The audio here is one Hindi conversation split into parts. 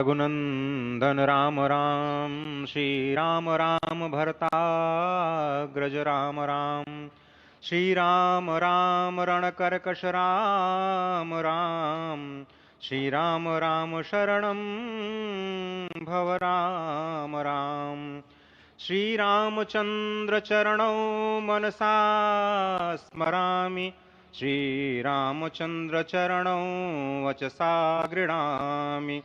रघुनंदन राम राम, श्री राम राम भरताग्रज राम राम, श्री राम राम रणकर्कश राम राम, श्री राम राम शरणं भव राम राम। श्री रामचंद्र चरणौ मनसा स्मरामि, श्री रामचंद्र चरणौ वचसा गृह्णामि।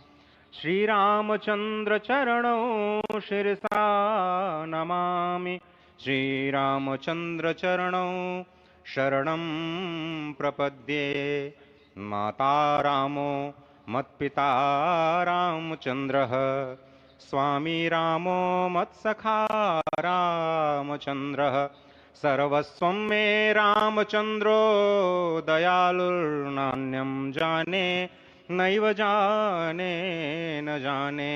श्री रामचंद्र चरणौ शिरसा नमामि, श्री रामचंद्र चरणौ शरणं प्रपद्ये। माता रामो मत्पिता रामचंद्रः, स्वामी रामो मत्सखा रामचंद्रः, सर्वस्वं मे रामचंद्रो दयालुर्नान्यं जाने नैव जाने न जाने।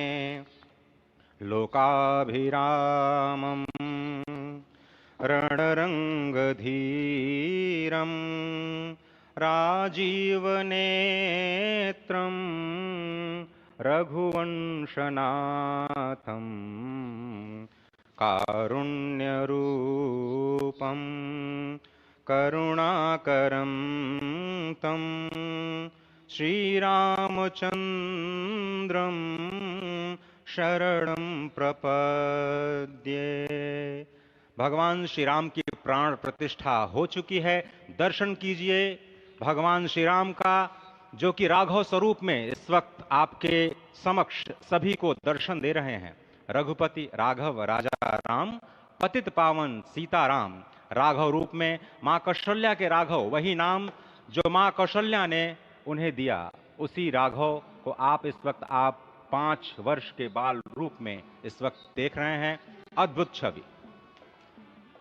लोकाभिरामं रणरंगधीरं राजीवनेत्रं रघुवंशनाथं, कारुण्यरूपं करुणाकरं तं श्रीरामचंद्रं शरणं प्रपद्ये। भगवान श्री राम की प्राण प्रतिष्ठा हो चुकी है। दर्शन कीजिए भगवान श्री राम का, जो कि राघव स्वरूप में इस वक्त आपके समक्ष सभी को दर्शन दे रहे हैं। रघुपति राघव राजा राम, पतित पावन सीताराम। राघव रूप में मां कौशल्या के राघव, वही नाम जो मां कौशल्या ने उन्हें दिया, उसी राघव को आप इस वक्त 5 वर्ष के बाल रूप में इस वक्त देख रहे हैं। अद्भुत छवि।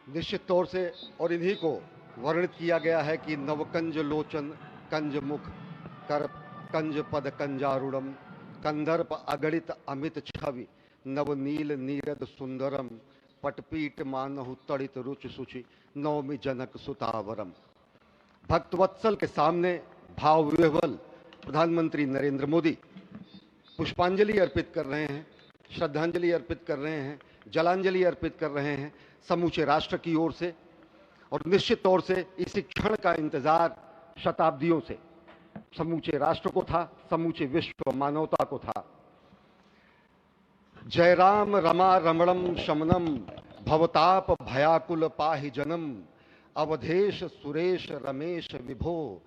निश्चित तौर से, और इन्हीं को वर्णित किया गया है कि नवकंज लोचन कंज मुख कर कंज पद कंजारूढ़म, कंदर्प अगणित अमित छवि नवनील नीरद सुंदरम, पटपीट मानहु तड़ित रुच सुचि नवमी जनक सुतावरम। भक्तवत्सल के सामने भाव विह्वल प्रधानमंत्री नरेंद्र मोदी पुष्पांजलि अर्पित कर रहे हैं, श्रद्धांजलि अर्पित कर रहे हैं, जलांजलि अर्पित कर रहे हैं समूचे राष्ट्र की ओर से। और निश्चित तौर से इसी क्षण का इंतजार शताब्दियों से समूचे राष्ट्र को था, समूचे विश्व मानवता को था। जय राम रमा रमणम शमनम, भवताप भयाकुल पाहि जनम, अवधेश सुरेश रमेश विभो,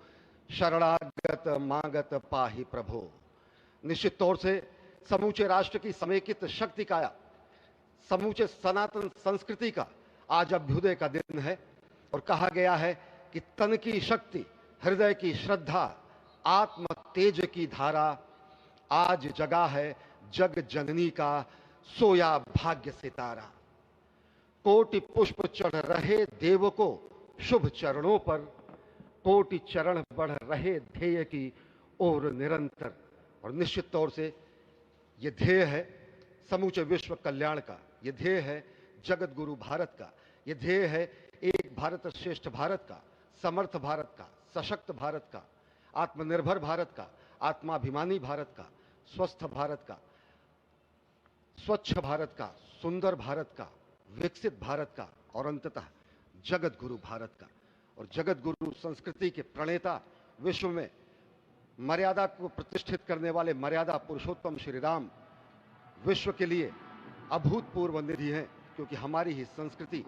शरणागत मागत पाहि प्रभो। निश्चित तौर से समूचे राष्ट्र की समेकित शक्ति का, समूचे सनातन संस्कृति का आज अभ्युदय का दिन है। और कहा गया है कि तन की शक्ति, हृदय की श्रद्धा, आत्म तेज की धारा आज जगा है जग जननी का सोया भाग्य सितारा। कोटि पुष्प चढ़ रहे देव को शुभ चरणों पर, कोटि चरण बढ़ रहे ध्येय की ओर निरंतर। और निश्चित तौर से ये ध्येय है समूचे विश्व कल्याण का, ये ध्येय है जगत गुरु भारत का, ये ध्येय है एक भारत श्रेष्ठ भारत का, समर्थ भारत का, सशक्त भारत का, आत्मनिर्भर भारत का, आत्माभिमानी भारत का, स्वस्थ भारत का, स्वच्छ भारत का, सुंदर भारत का, विकसित भारत का, और अंततः जगत गुरु भारत का। और जगत गुरु संस्कृति के प्रणेता, विश्व में मर्यादा को प्रतिष्ठित करने वाले मर्यादा पुरुषोत्तम श्री राम विश्व के लिए अभूतपूर्व निधि है, क्योंकि हमारी ही संस्कृति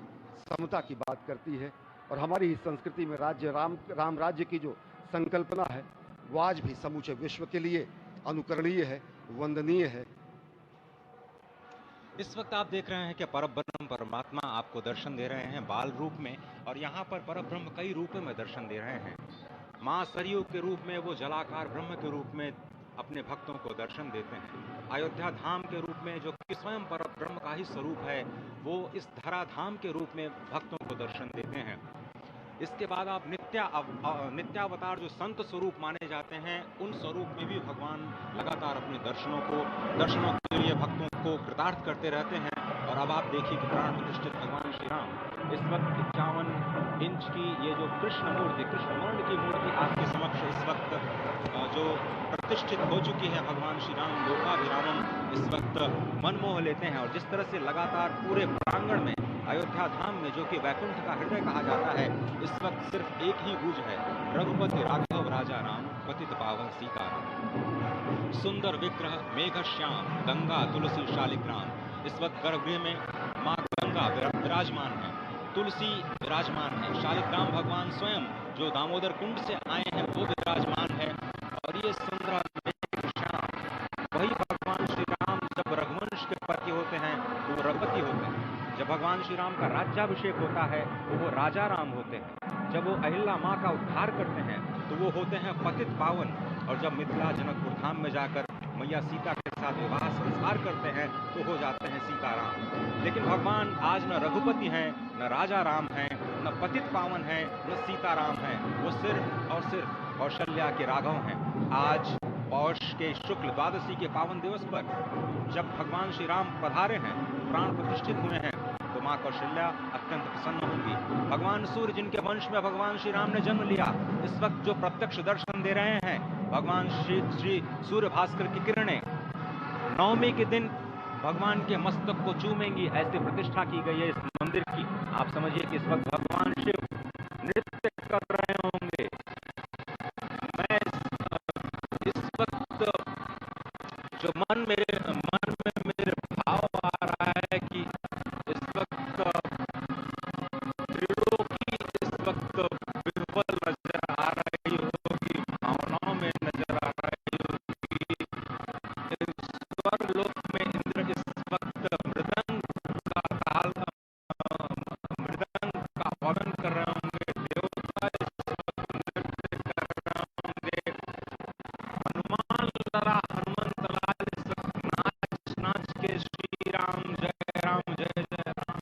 समता की बात करती है। और हमारी ही संस्कृति में राज्य राम राज्य की जो संकल्पना है वो आज भी समूचे विश्व के लिए अनुकरणीय है, वंदनीय है। इस वक्त आप देख रहे हैं कि परब्रह्म परमात्मा आपको दर्शन दे रहे हैं बाल रूप में, और यहाँ पर परब्रह्म कई रूपों में दर्शन दे रहे हैं। मां सरयू के रूप में वो जलाकार ब्रह्म के रूप में अपने भक्तों को दर्शन देते हैं। अयोध्या धाम के रूप में, जो कि स्वयं परब्रह्म का ही स्वरूप है, वो इस धरा धाम के रूप में भक्तों को दर्शन देते हैं। इसके बाद आप नित्यावतार जो संत स्वरूप माने जाते हैं, उन स्वरूप में भी भगवान लगातार अपने दर्शनों के लिए भक्तों को कृतार्थ करते रहते हैं। और अब आप देखिए कि प्राण प्रतिष्ठित भगवान श्री राम इस वक्त 51 इंच की ये जो कृष्ण मूर्ति, कृष्ण वर्ण की मूर्ति आपके समक्ष इस वक्त जो प्रतिष्ठित हो चुकी है भगवान श्री राम लोकाभिरामम, इस वक्त मन मोह लेते हैं। और जिस तरह से लगातार पूरे प्रांगण में, अयोध्या धाम में, जो कि वैकुंठ का हृदय कहा जाता है, इस वक्त सिर्फ एक ही गूंज है, रघुपति राघव राजा राम, पतित पावन सीताराम। सुंदर विग्रह मेघ श्याम, गंगा तुलसी शालिग्राम। इस वक्त गर्भगृह में माँ गंगा विराजमान है, तुलसी विराजमान है, शालिग्राम भगवान स्वयं जो दामोदर कुंड से आए हैं वो विराजमान है। और ये सुंदर मेघ श्याम, वही भगवान श्री राम जब रघुवंश के पति होते हैं तो वो रघुपति होते हैं, जब भगवान श्री राम का राज्याभिषेक होता है तो वो राजा राम होते हैं, जब वो अहिल्या माँ का उद्धार करते हैं तो वो होते हैं पतित पावन, और जब मिथिला जनकपुर धाम में जाकर मैया सीता के साथ विवाह संस्कार करते हैं तो हो जाते हैं सीताराम। लेकिन भगवान आज न रघुपति हैं, न राजा राम हैं, न पतित पावन हैं, न सीताराम हैं, वो सिर्फ और सिर्फ कौशल्या के राघव हैं। आज पौष के शुक्ल द्वादशी के पावन दिवस पर जब भगवान श्री राम पधारे हैं, प्राण प्रतिष्ठित हुए हैं, तो माँ कौशल्या अत्यंत प्रसन्न होंगी। भगवान सूर्य जिनके वंश में भगवान श्री राम ने जन्म लिया, इस वक्त जो प्रत्यक्ष दर्शन दे रहे हैं, भगवान श्री सूर्य भास्कर की किरणें नवमी के दिन भगवान के मस्तक को चूमेंगी, ऐसी प्रतिष्ठा की गई है इस मंदिर की। आप समझिए कि इस वक्त भगवान शिव नृत्य कर रहे होंगे। मैं इस वक्त जो मन में मेरे भाव आ रहा है कि इस वक्त त्रिलोकी इस वक्त विह्वल नजर आ रही होगी, भावनाओं में नजर आ रही होगी। स्वर्ग लोक में इंद्र इस वक्त मृदंग का ताल, मृदंग का वादन कर रहे होंगे, देवता इस वक्त नृत्य कर रहे होंगे, हनुमान लड़ा हनुमंत लाल इस वक्त नाच नाच के श्री राम जय राम जय जय राम।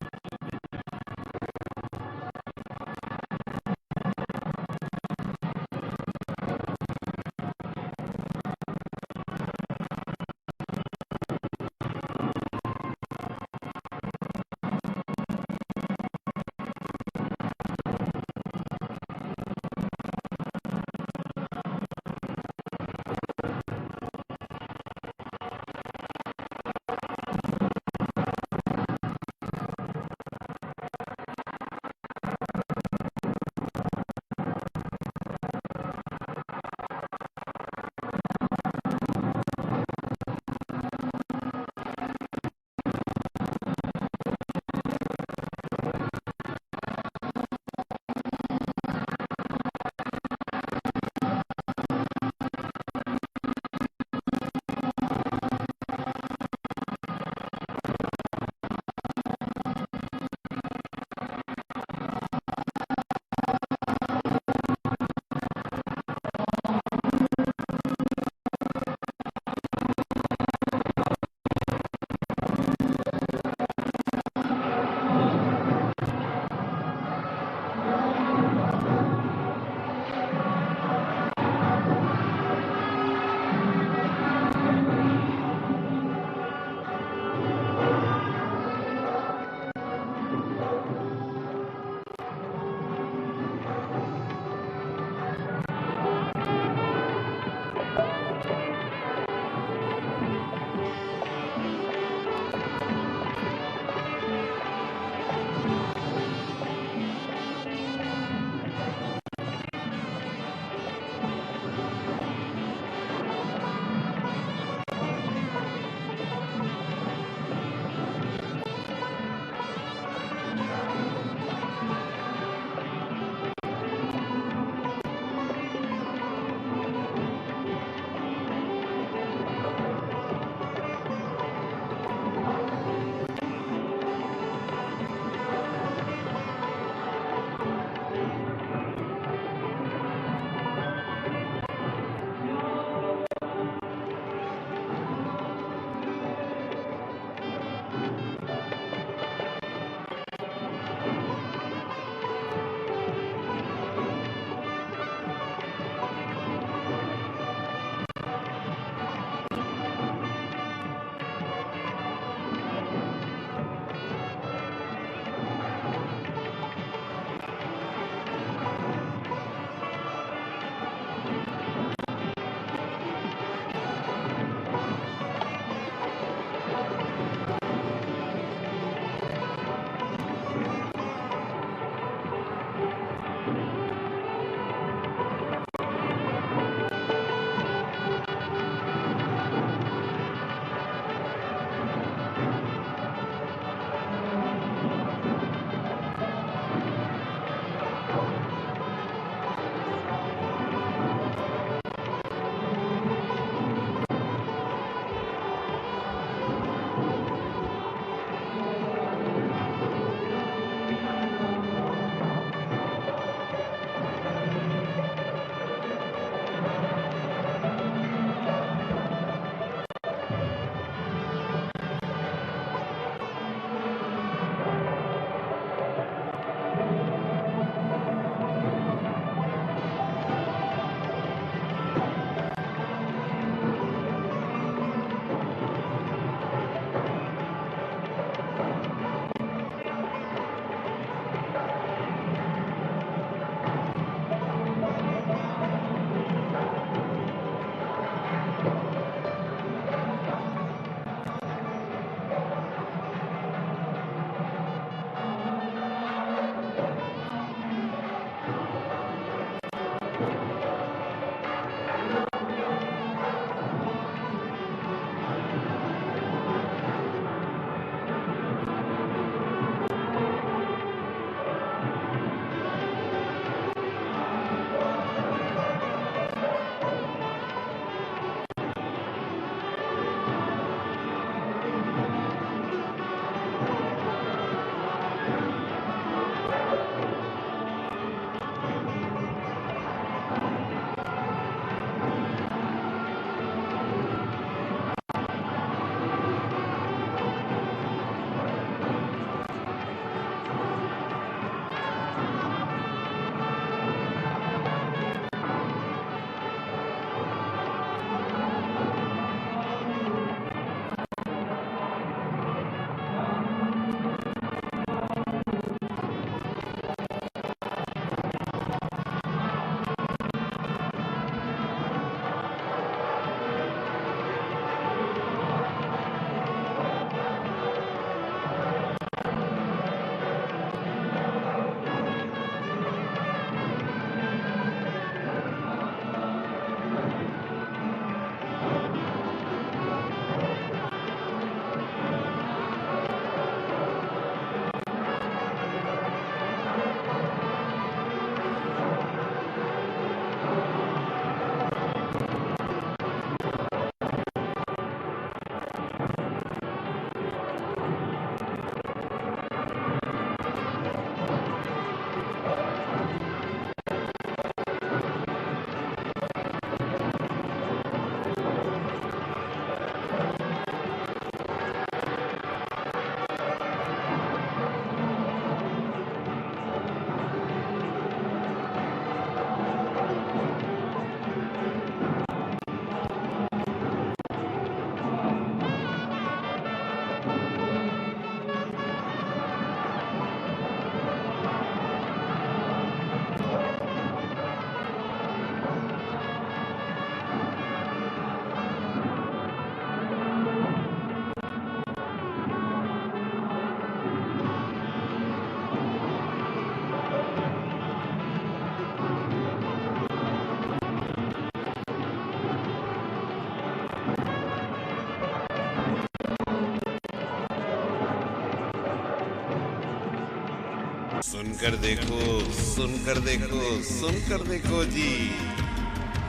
सुनकर देखो, सुनकर देखो, सुनकर देखो जी।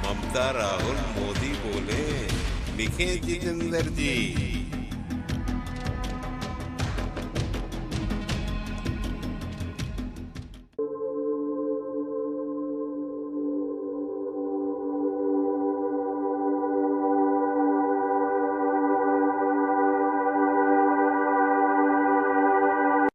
ममता राहुल मोदी बोले, लिखे जितेंद्र जी।